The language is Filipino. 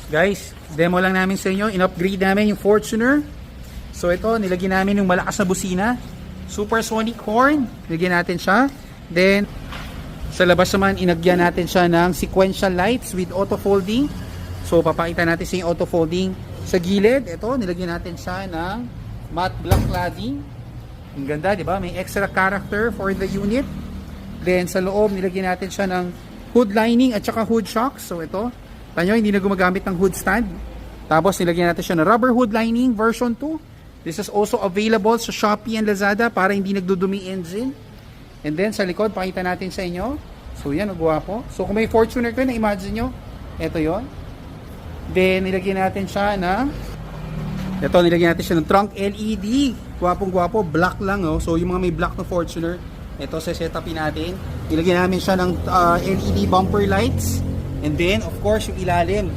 Guys, demo lang namin sa inyo. In-upgrade namin yung Fortuner. So ito, nilagyan namin yung malakas na busina. Supersonic horn. Nilagyan natin siya. Then, sa labas naman, inagyan natin siya ng sequential lights with auto folding. So, papakita natin sa yung auto folding. Sa gilid, ito, nilagyan natin siya ng matte black cladding. Ang ganda, di ba? May extra character for the unit. Then, sa loob, nilagyan natin siya ng hood lining at saka hood shocks. So, ito. Tanyo, hindi na gumagamit ng hood stand. Tapos, nilagyan natin siya ng rubber hood lining version 2. This is also available sa Shopee and Lazada para hindi nagdudumi engine. And then, sa likod, pakita natin sa inyo. So, yan, gwapo. So, kung may Fortuner ko, na-imagine nyo, ito yon. Then, nilagyan natin siya ng nilagyan natin siya ng trunk LED. Gwapong gwapo, black lang, oh. So, yung mga may black na Fortuner, ito, set-upin natin. Nilagyan namin siya ng LED bumper lights. And then, of course, yung ilalim.